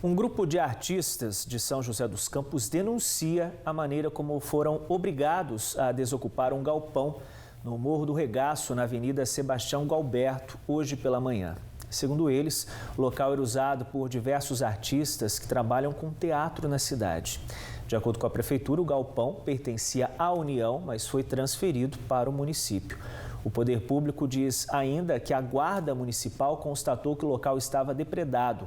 Um grupo de artistas de São José dos Campos denuncia a maneira como foram obrigados a desocupar um galpão no Morro do Regaço, na Avenida Sebastião Galberto, hoje pela manhã. Segundo eles, o local era usado por diversos artistas que trabalham com teatro na cidade. De acordo com a prefeitura, o galpão pertencia à União, mas foi transferido para o município. O poder público diz ainda que a guarda municipal constatou que o local estava depredado.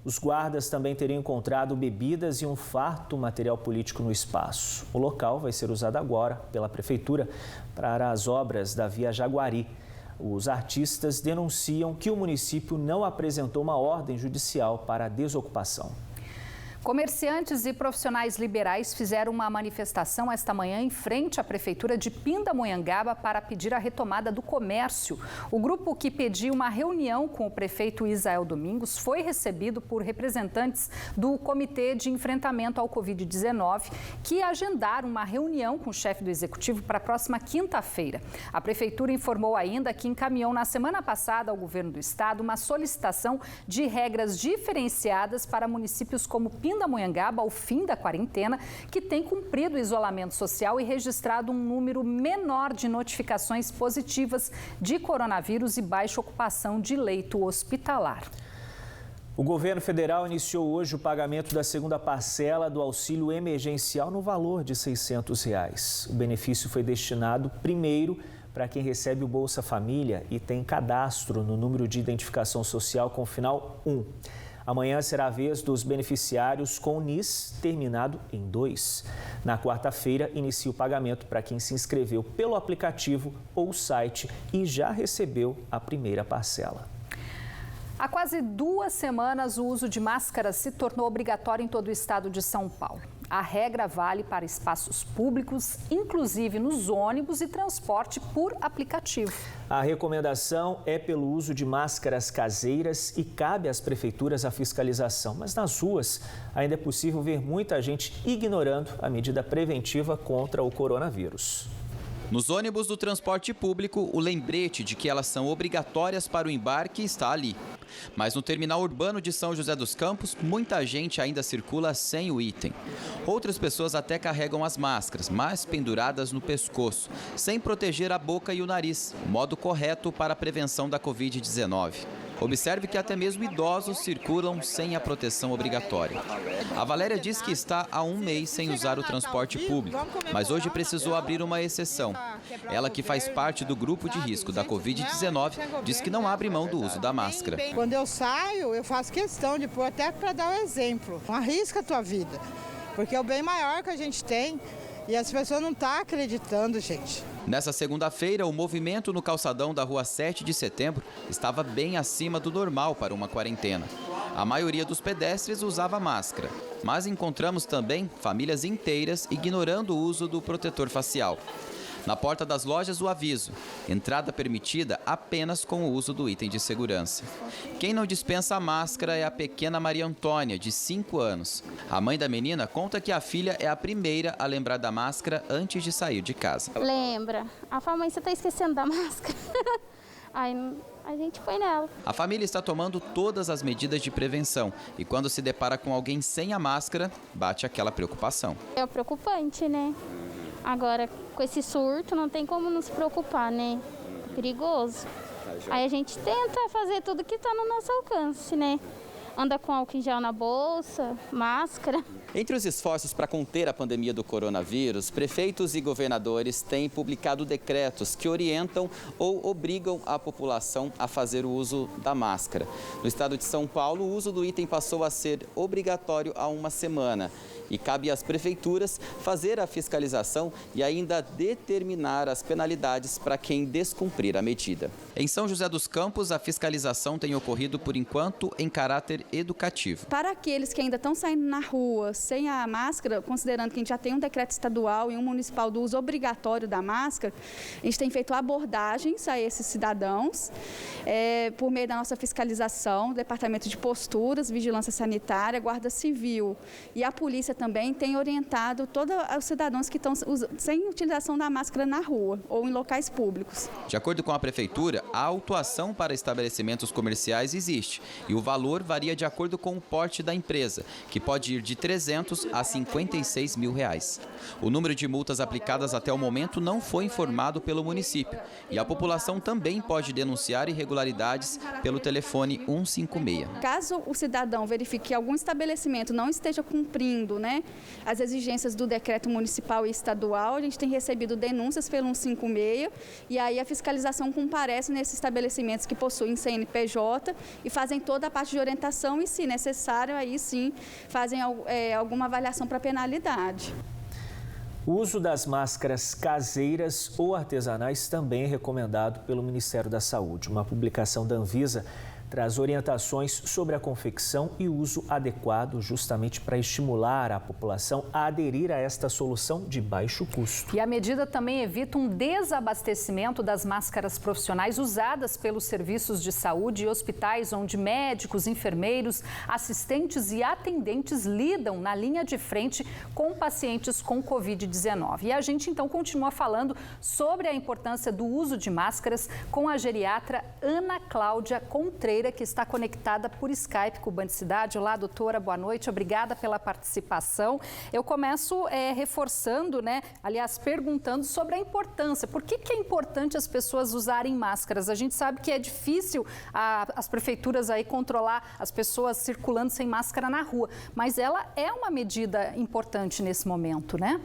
Os guardas também teriam encontrado bebidas e um farto material político no espaço. O local vai ser usado agora pela prefeitura para as obras da Via Jaguari. Os artistas denunciam que o município não apresentou uma ordem judicial para a desocupação. Comerciantes e profissionais liberais fizeram uma manifestação esta manhã em frente à Prefeitura de Pindamonhangaba para pedir a retomada do comércio. O grupo que pediu uma reunião com o prefeito Isael Domingos foi recebido por representantes do Comitê de Enfrentamento ao Covid-19, que agendaram uma reunião com o chefe do Executivo para a próxima quinta-feira. A Prefeitura informou ainda que encaminhou na semana passada ao governo do estado uma solicitação de regras diferenciadas para municípios como Pindamonhangaba ao fim da quarentena, que tem cumprido o isolamento social e registrado um número menor de notificações positivas de coronavírus e baixa ocupação de leito hospitalar. O governo federal iniciou hoje o pagamento da segunda parcela do auxílio emergencial no valor de R$ 600. O benefício foi destinado primeiro para quem recebe o Bolsa Família e tem cadastro no número de identificação social com o final 1. Amanhã será a vez dos beneficiários com NIS terminado em 2. Na quarta-feira, inicia o pagamento para quem se inscreveu pelo aplicativo ou site e já recebeu a primeira parcela. Há quase 2 semanas, o uso de máscaras se tornou obrigatório em todo o estado de São Paulo. A regra vale para espaços públicos, inclusive nos ônibus e transporte por aplicativo. A recomendação é pelo uso de máscaras caseiras e cabe às prefeituras a fiscalização. Mas nas ruas ainda é possível ver muita gente ignorando a medida preventiva contra o coronavírus. Nos ônibus do transporte público, o lembrete de que elas são obrigatórias para o embarque está ali. Mas no terminal urbano de São José dos Campos, muita gente ainda circula sem o item. Outras pessoas até carregam as máscaras, mas penduradas no pescoço, sem proteger a boca e o nariz, modo correto para a prevenção da Covid-19. Observe que até mesmo idosos circulam sem a proteção obrigatória. A Valéria diz que está há 1 mês sem usar o transporte público, mas hoje precisou abrir uma exceção. Ela, que faz parte do grupo de risco da Covid-19, diz que não abre mão do uso da máscara. Quando eu saio, eu faço questão de pôr até para dar o exemplo. Não arrisca a tua vida, porque é o bem maior que a gente tem e as pessoas não estão acreditando, gente. Nessa segunda-feira, o movimento no calçadão da Rua 7 de Setembro estava bem acima do normal para uma quarentena. A maioria dos pedestres usava máscara, mas encontramos também famílias inteiras ignorando o uso do protetor facial. Na porta das lojas, o aviso: entrada permitida apenas com o uso do item de segurança. Quem não dispensa a máscara é a pequena Maria Antônia, de 5 anos. A mãe da menina conta que a filha é a primeira a lembrar da máscara antes de sair de casa. Lembra. A fala, mãe, você está esquecendo da máscara? Aí a gente põe nela. A família está tomando todas as medidas de prevenção e quando se depara com alguém sem a máscara, bate aquela preocupação. É preocupante, né? Agora, com esse surto, não tem como não se preocupar, né? É perigoso. Aí a gente tenta fazer tudo que está no nosso alcance, né? Anda com álcool em gel na bolsa, máscara. Entre os esforços para conter a pandemia do coronavírus, prefeitos e governadores têm publicado decretos que orientam ou obrigam a população a fazer o uso da máscara. No estado de São Paulo, o uso do item passou a ser obrigatório há 1 semana. E cabe às prefeituras fazer a fiscalização e ainda determinar as penalidades para quem descumprir a medida. Em São José dos Campos, a fiscalização tem ocorrido, por enquanto, em caráter educativo. Para aqueles que ainda estão saindo na rua sem a máscara, considerando que a gente já tem um decreto estadual e um municipal do uso obrigatório da máscara, a gente tem feito abordagens a esses cidadãos por meio da nossa fiscalização, Departamento de Posturas, Vigilância Sanitária, Guarda Civil e a Polícia também tem orientado todos os cidadãos que estão sem utilização da máscara na rua ou em locais públicos. De acordo com a Prefeitura, a autuação para estabelecimentos comerciais existe e o valor varia varia de acordo com o porte da empresa, que pode ir de R$300 a R$56 mil. O número de multas aplicadas até o momento não foi informado pelo município e a população também pode denunciar irregularidades pelo telefone 156. Caso o cidadão verifique que algum estabelecimento não esteja cumprindo, né, as exigências do decreto municipal e estadual, a gente tem recebido denúncias pelo 156 e aí a fiscalização comparece nesses estabelecimentos que possuem CNPJ e fazem toda a parte de orientação e, se necessário, aí sim fazem alguma avaliação para penalidade. O uso das máscaras caseiras ou artesanais também é recomendado pelo Ministério da Saúde. Uma publicação da Anvisa traz orientações sobre a confecção e uso adequado, justamente para estimular a população a aderir a esta solução de baixo custo. E a medida também evita um desabastecimento das máscaras profissionais usadas pelos serviços de saúde e hospitais, onde médicos, enfermeiros, assistentes e atendentes lidam na linha de frente com pacientes com Covid-19. E a gente então continua falando sobre a importância do uso de máscaras com a geriatra Ana Cláudia Contreira, que está conectada por Skype com o Band Cidade. Olá, doutora, boa noite, obrigada pela participação. Eu começo reforçando, perguntando sobre a importância. Por que é importante as pessoas usarem máscaras? A gente sabe que é difícil as prefeituras aí controlar as pessoas circulando sem máscara na rua, mas ela é uma medida importante nesse momento, né?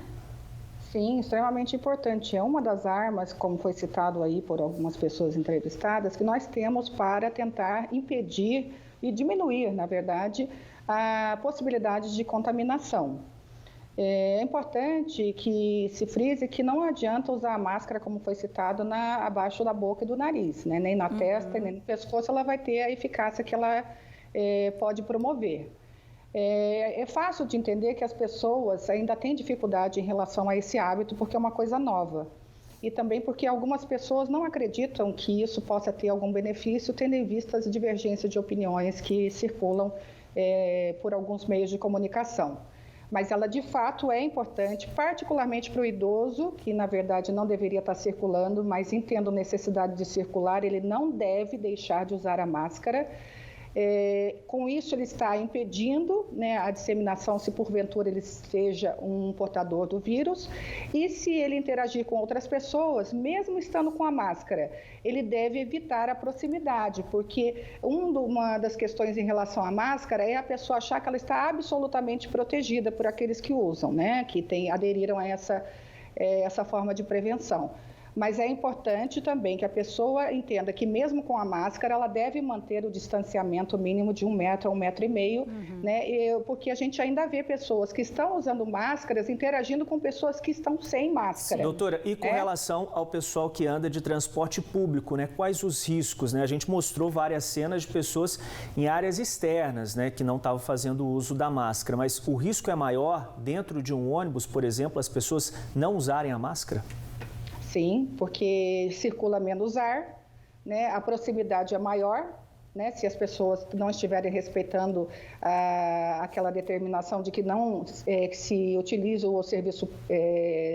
Sim, extremamente importante. É uma das armas, como foi citado aí por algumas pessoas entrevistadas, que nós temos para tentar impedir e diminuir, na verdade, a possibilidade de contaminação. É importante que se frise que não adianta usar a máscara, como foi citado, abaixo da boca e do nariz, né? Nem na testa, nem no pescoço, ela vai ter a eficácia que ela pode promover. É fácil de entender que as pessoas ainda têm dificuldade em relação a esse hábito, porque é uma coisa nova. E também porque algumas pessoas não acreditam que isso possa ter algum benefício, tendo em vista as divergências de opiniões que circulam por alguns meios de comunicação. Mas ela, de fato, é importante, particularmente para o idoso, que, na verdade, não deveria estar circulando, mas entendo necessidade de circular, ele não deve deixar de usar a máscara. Com isso, ele está impedindo, né, a disseminação, se porventura ele seja um portador do vírus. E se ele interagir com outras pessoas, mesmo estando com a máscara, ele deve evitar a proximidade, porque uma das questões em relação à máscara é a pessoa achar que ela está absolutamente protegida por aqueles que usam, né, que aderiram a essa forma de prevenção. Mas é importante também que a pessoa entenda que mesmo com a máscara, ela deve manter o distanciamento mínimo de 1 metro a 1,5 metro, né? Porque a gente ainda vê pessoas que estão usando máscaras interagindo com pessoas que estão sem máscara. Doutora, e com relação ao pessoal que anda de transporte público, né? Quais os riscos, né? A gente mostrou várias cenas de pessoas em áreas externas, né? Que não estavam fazendo uso da máscara, mas o risco é maior dentro de um ônibus, por exemplo, as pessoas não usarem a máscara? Sim, porque circula menos ar, né? A proximidade é maior, né? Se as pessoas não estiverem respeitando aquela determinação de que não se utiliza o serviço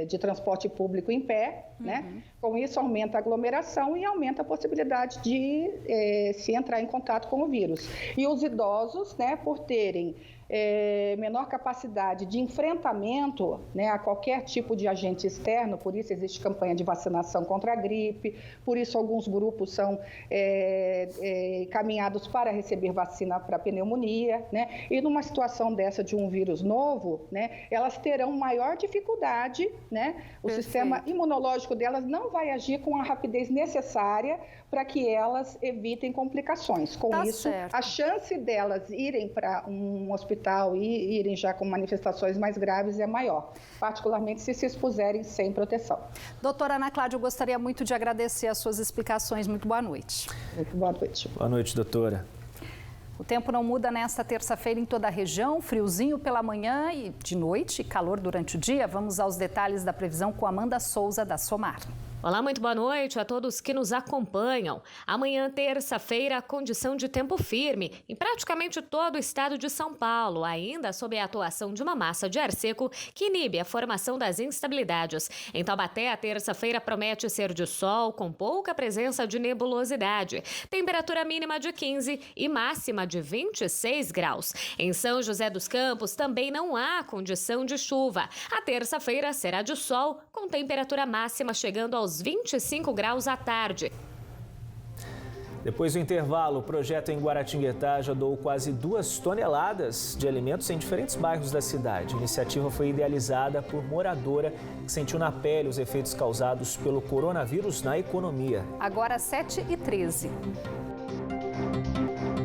de transporte público em pé, né? Com isso aumenta a aglomeração e aumenta a possibilidade de se entrar em contato com o vírus. E os idosos, né, por terem menor capacidade de enfrentamento, né, a qualquer tipo de agente externo, por isso existe campanha de vacinação contra a gripe, por isso alguns grupos são caminhados para receber vacina para pneumonia, né, e numa situação dessa de um vírus novo, né, elas terão maior dificuldade, né, o sistema imunológico delas não vai agir com a rapidez necessária para que elas evitem complicações. Com isso, a chance delas irem para um hospital e irem já com manifestações mais graves é maior, particularmente se expuserem sem proteção. Doutora Ana Cláudia, eu gostaria muito de agradecer as suas explicações. Muito boa noite. Muito boa noite. Boa noite, doutora. O tempo não muda nesta terça-feira em toda a região, friozinho pela manhã e de noite, calor durante o dia. Vamos aos detalhes da previsão com Amanda Souza, da Somar. Olá, muito boa noite a todos que nos acompanham. Amanhã, terça-feira, condição de tempo firme em praticamente todo o estado de São Paulo, ainda sob a atuação de uma massa de ar seco que inibe a formação das instabilidades. Em Taubaté, a terça-feira promete ser de sol, com pouca presença de nebulosidade. Temperatura mínima de 15 e máxima de 26 graus. Em São José dos Campos, também não há condição de chuva. A terça-feira será de sol, com temperatura máxima chegando aos 25 graus à tarde. Depois do intervalo, o projeto em Guaratinguetá já doou quase 2 toneladas de alimentos em diferentes bairros da cidade. A iniciativa foi idealizada por moradora que sentiu na pele os efeitos causados pelo coronavírus na economia. Agora 7h13.